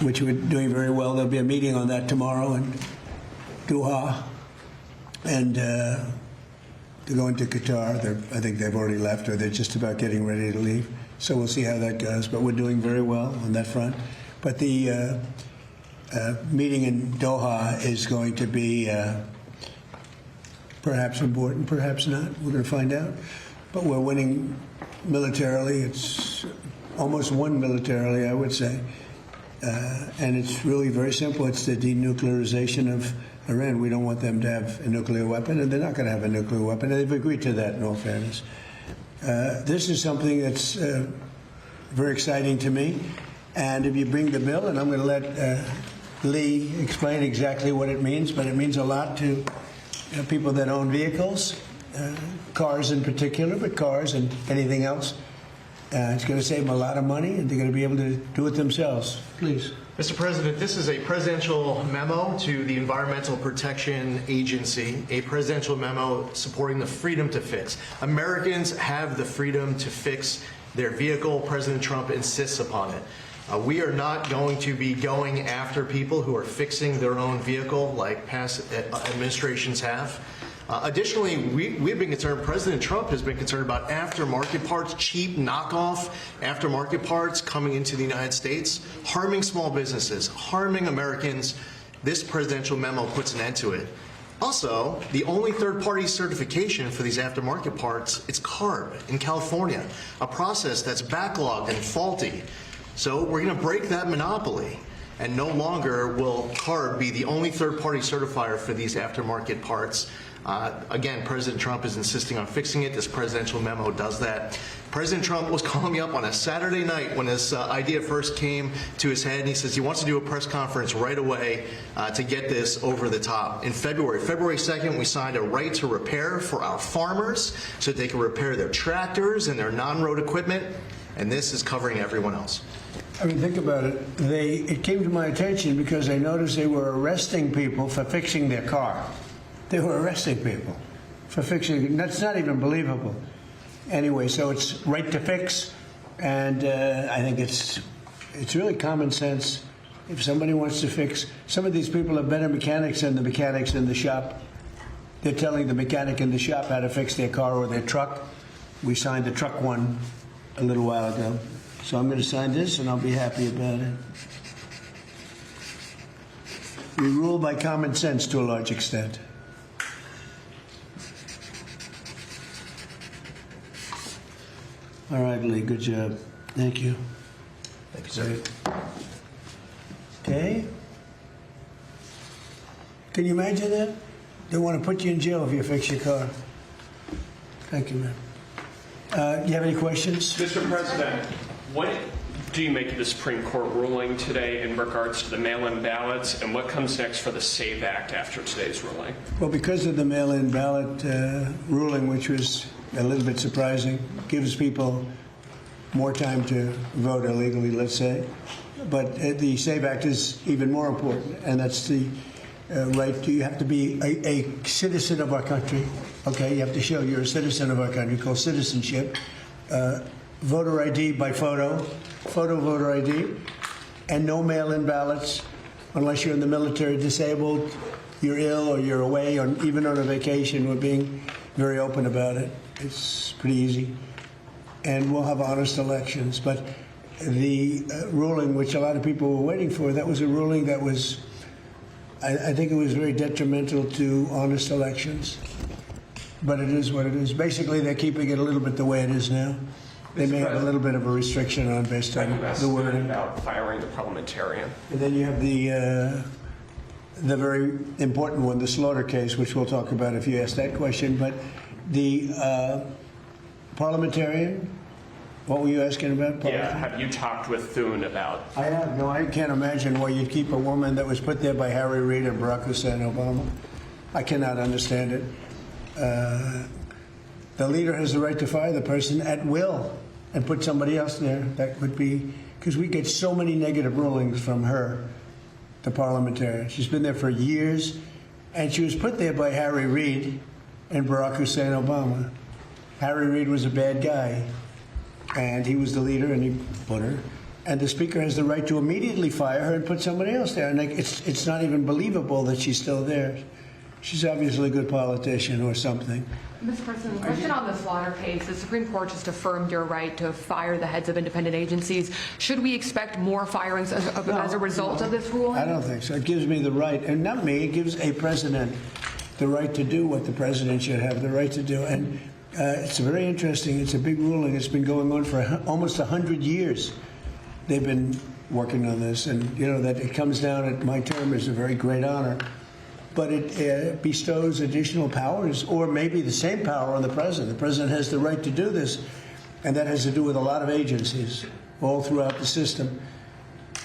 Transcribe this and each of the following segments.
which we're doing very well. There'll be a meeting on that tomorrow in Doha, and they're going to Qatar. I think they've already left, or they're just about getting ready to leave. So we'll see how that goes. But we're doing very well on that front. But the meeting in Doha is going to be perhaps important, perhaps not. We're going to find out. But we're winning militarily. It's almost won militarily, I would say. And it's really very simple. It's the denuclearization of Iran. We don't want them to have a nuclear weapon, and they're not going to have a nuclear weapon. And they've agreed to that, in all fairness. This is something that's very exciting to me. And if you bring the bill, and I'm going to let Lee explain exactly what it means, but it means a lot to people that own vehicles, cars in particular, but cars and anything else. It's going to save them a lot of money, and they're going to be able to do it themselves. Please. Mr. President, this is a presidential memo to the Environmental Protection Agency, a presidential memo supporting the freedom to fix. Americans have the freedom to fix their vehicle. President Trump insists upon it. We are not going to be going after people who are fixing their own vehicle like past administrations have. Additionally, we've been concerned, President Trump has been concerned about aftermarket parts, cheap knockoff aftermarket parts coming into the United States, harming small businesses, harming Americans. This presidential memo puts an end to it. Also, the only third-party certification for these aftermarket parts is CARB in California, a process that's backlogged and faulty. So we're going to break that monopoly, and no longer will CARB be the only third-party certifier for these aftermarket parts. Again, President Trump is insisting on fixing it. This presidential memo does that. President Trump was calling me up on a Saturday night when this idea first came to his head, and he says he wants to do a press conference right away to get this over the top. In February 2nd, we signed a right to repair for our farmers so that they can repair their tractors and their non-road equipment, and this is covering everyone else. I mean, think about it. It came to my attention because I noticed they were arresting people for fixing their car. They were arresting people for fixing it. That's not even believable. Anyway, so it's right to fix, and I think it's really common sense. If somebody wants to fix, some of these people are better mechanics than the mechanics in the shop. They're telling the mechanic in the shop how to fix their car or their truck. We signed the truck one a little while ago. So I'm going to sign this, and I'll be happy about it. We rule by common sense to a large extent. All right, Lee, good job. Thank you. Thank you, sir. Okay. Can you imagine that? They want to put you in jail if you fix your car. Thank you, man. Do you have any questions? Mr. President, what do you make of the Supreme Court ruling today in regards to the mail-in ballots, and what comes next for the SAVE Act after today's ruling? Well, because of the mail-in ballot ruling, which was a little bit surprising, gives people more time to vote illegally, let's say. But the SAVE Act is even more important, and that's the right to, you have to be a citizen of our country. Okay, you have to show you're a citizen of our country, called citizenship. Voter ID by photo voter ID, and no mail-in ballots unless you're in the military, disabled, you're ill, or you're away, or even on a vacation. We're being very open about it. It's pretty easy. And we'll have honest elections. But the ruling, which a lot of people were waiting for, that was a ruling that was, I think it was very detrimental to honest elections. But it is what it is. Basically, they're keeping it a little bit the way it is now. They may have a little bit of a restriction on based on the wording. About firing the parliamentarian. And then you have the very important one, the Slaughter case, which we'll talk about if you ask that question. But the parliamentarian, what were you asking about? Yeah, have you talked with Thune about? I have. No, I can't imagine why you'd keep a woman that was put there by Harry Reid and Barack Hussein Obama. I cannot understand it. The leader has the right to fire the person at will and put somebody else there. That would be, because we get so many negative rulings from her, the parliamentarian. She's been there for years, and she was put there by Harry Reid and Barack Hussein Obama. Harry Reid was a bad guy, and he was the leader, and he put her. and the Speaker has the right to immediately fire her and put somebody else there. And it's not even believable that she's still there. She's obviously a good politician or something. Mr. President, a question on the Slaughter case. The Supreme Court just affirmed your right to fire the heads of independent agencies. Should we expect more firings as a result of this ruling? I don't think so. It gives me the right, and not me, it gives a president the right to do what the president should have the right to do. And it's very interesting. It's a big ruling. It's been going on for almost 100 years. They've been working on this, and that it comes down at my term is a very great honor. But it bestows additional powers, or maybe the same power, on the president. The president has the right to do this, and that has to do with a lot of agencies all throughout the system.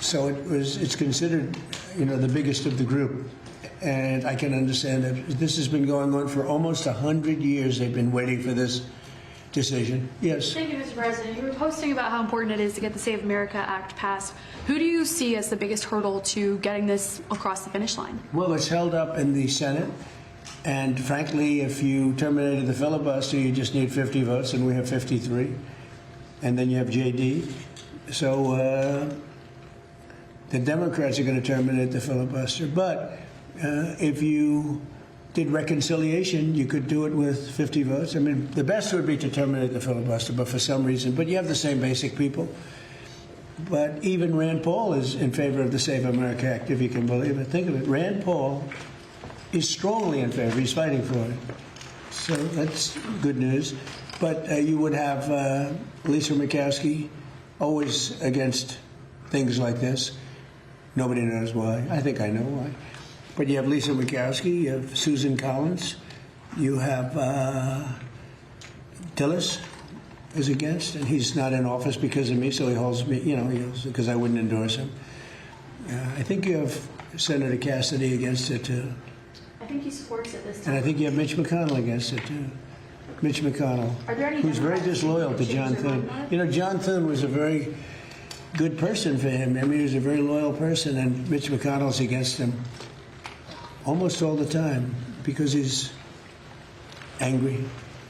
So it's considered, the biggest of the group. And I can understand that this has been going on for almost 100 years. They've been waiting for this decision. Yes. Thank you, Mr. President. You were posting about how important it is to get the Save America Act passed. Who do you see as the biggest hurdle to getting this across the finish line? Well, it's held up in the Senate. And frankly, if you terminated the filibuster, you just need 50 votes, and we have 53. And then you have JD. So the Democrats are going to terminate the filibuster. But if you did reconciliation, you could do it with 50 votes. I mean, the best would be to terminate the filibuster, but for some reason, but you have the same basic people. But even Rand Paul is in favor of the Save America Act, if you can believe it. Think of it. Rand Paul is strongly in favor. He's fighting for it. So that's good news. But you would have Lisa Murkowski always against things like this. Nobody knows why. I think I know why. But you have Lisa Murkowski, you have Susan Collins, you have Tillis is against, and he's not in office because of me, so he holds me, because I wouldn't endorse him. I think you have Senator Cassidy against it, too. I think he supports it this time. And I think you have Mitch McConnell against it, too. Mitch McConnell, Are there any who's very Democrats disloyal to John Thune. John Thune was a very good person for him. I mean, he was a very loyal person, and Mitch McConnell's against him almost all the time because he's angry,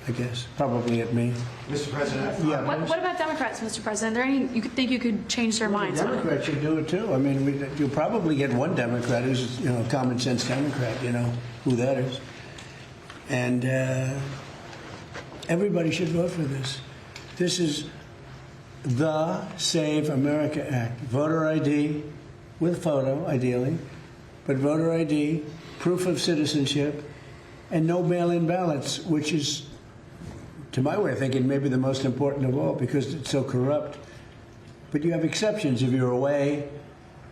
I guess, probably at me. Mr. President, Yeah. What about Democrats, Mr. President? Are there any you could think you could change their minds on it? Democrats should do it too. I mean, you'll probably get one Democrat who's, a common sense Democrat, who that is. And everybody should vote for this. This is the Save America Act. Voter ID with photo, ideally, but voter ID, proof of citizenship, and no mail-in ballots, which is, to my way of thinking, maybe the most important of all because it's so corrupt. But you have exceptions if you're away,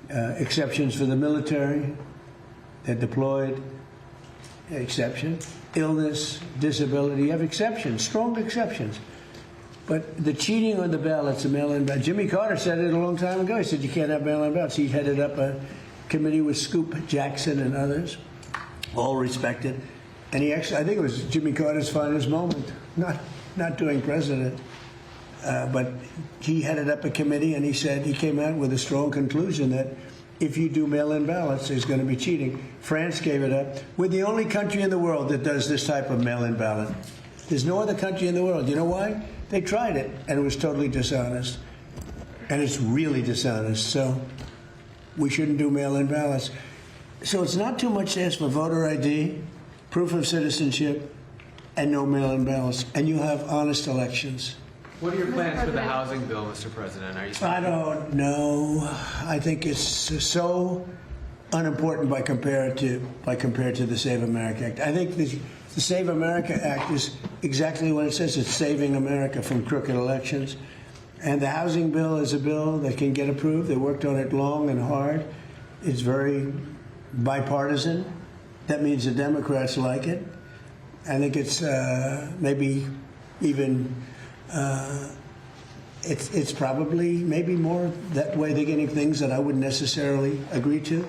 exceptions for the military, they're deployed, exception, illness, disability, you have exceptions, strong exceptions. But the cheating on the ballots, the mail-in ballots, Jimmy Carter said it a long time ago. He said you can't have mail-in ballots. He headed up a committee with Scoop Jackson and others, all respected. And he actually, I think it was Jimmy Carter's finest moment, not doing president, but he headed up a committee and he said, he came out with a strong conclusion that if you do mail-in ballots, there's going to be cheating. France gave it up. We're the only country in the world that does this type of mail-in ballot. There's no other country in the world. You know why? They tried it and it was totally dishonest. And it's really dishonest. So we shouldn't do mail-in ballots. So it's not too much to ask for voter ID, proof of citizenship, and no mail-in ballots. And you have honest elections. What are your plans for the housing bill, Mr. President? Are you I don't know. I think it's so unimportant by compared to the Save America Act. I think the Save America Act is exactly what it says. It's saving America from crooked elections. And the housing bill is a bill that can get approved. They worked on it long and hard. It's very bipartisan. That means the Democrats like it. I think it's maybe even, it's probably maybe more that way they're getting things that I wouldn't necessarily agree to.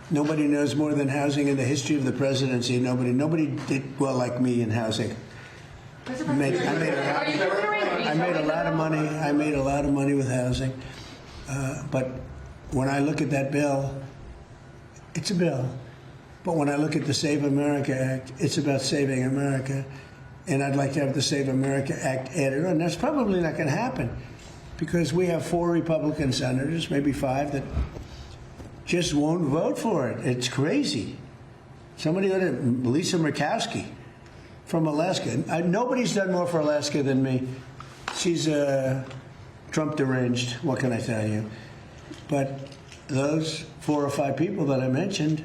Nobody knows more than housing in the history of the presidency. Nobody did well like me in housing. I made a lot of money. I made a lot of money with housing. But when I look at that bill, it's a bill. But when I look at the Save America Act, it's about saving America. And I'd like to have the Save America Act added on. That's probably not going to happen because we have 4 Republican senators, maybe 5, that just won't vote for it. It's crazy. Somebody go to Lisa Murkowski from Alaska. Nobody's done more for Alaska than me. She's Trump deranged. What can I tell you? But those 4 or 5 people that I mentioned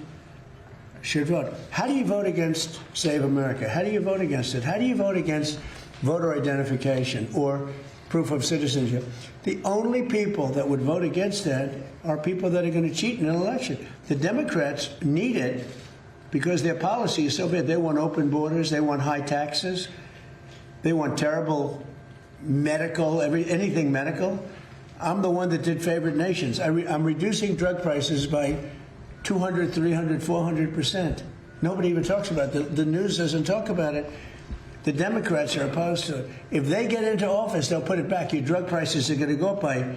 should vote. How do you vote against Save America? How do you vote against it? How do you vote against voter identification or proof of citizenship? The only people that would vote against that are people that are going to cheat in an election. The Democrats need it because their policy is so bad. They want open borders. They want high taxes. They want terrible medical, anything medical. I'm the one that did favored nations. I'm reducing drug prices by 200, 300, 400%. Nobody even talks about it. The news doesn't talk about it. The Democrats are opposed to it. If they get into office, they'll put it back. Your drug prices are going to go up by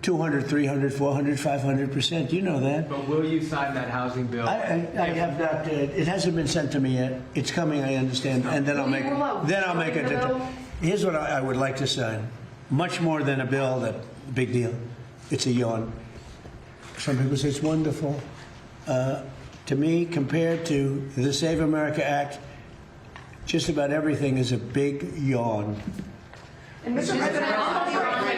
200, 300, 400, 500%. You know that. But will you sign that housing bill? I have not. It hasn't been sent to me yet. It's coming, I understand, and then I'll make it. Here's what I would like to sign. Much more than a bill, that big deal. It's a yawn. Some people say it's wonderful. To me, compared to the Save America Act, just about everything is a big yawn. And Mr. President, on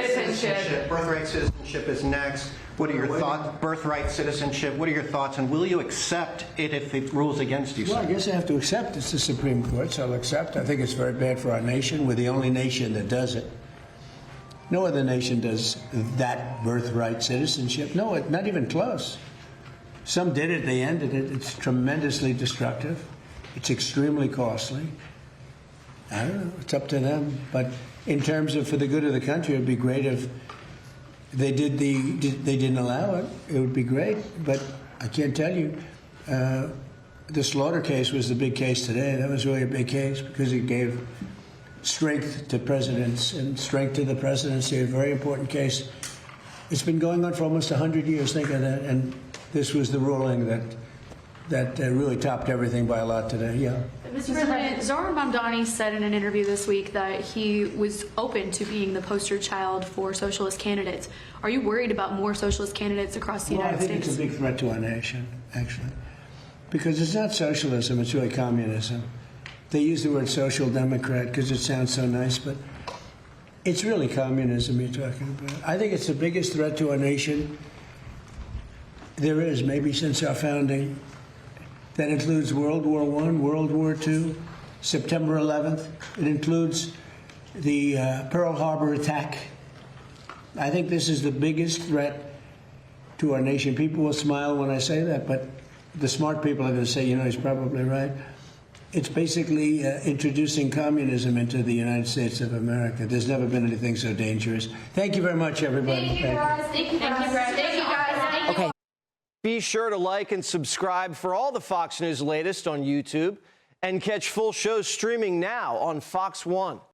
citizenship. Birthright citizenship is next. What are your thoughts? Birthright citizenship. What are your thoughts? And will you accept it if it rules against you? Well, I guess I have to accept it's the Supreme Court, so I'll accept. I think it's very bad for our nation. We're the only nation that does it. No other nation does that birthright citizenship. No, not even close. Some did it, they ended it. It's tremendously destructive. It's extremely costly. I don't know, it's up to them. But in terms of for the good of the country, it would be great if they didn't allow it. It would be great, but I can't tell you. The Slaughter case was the big case today. That was really a big case because it gave strength to presidents and strength to the presidency, a very important case. It's been going on for almost 100 years, think of that, and this was the ruling that really topped everything by a lot today. Yeah. Mr. President, Zohran Mamdani said in an interview this week that he was open to being the poster child for socialist candidates. Are you worried about more socialist candidates across the United States? I think it's a big threat to our nation, actually, because it's not socialism, it's really communism. They use the word social democrat because it sounds so nice, but it's really communism you're talking about. I think it's the biggest threat to our nation there is, maybe since our founding. That includes World War I, World War II, September 11th. It includes the Pearl Harbor attack. I think this is the biggest threat to our nation. People will smile when I say that, but the smart people are going to say, you know, he's probably right. It's basically introducing communism into the United States of America. There's never been anything so dangerous. Thank you very much, everybody. Thank you, guys. Thank you, guys. Thank you, guys. Okay. Be sure to like and subscribe for all the Fox News latest on YouTube and catch full shows streaming now on Fox One.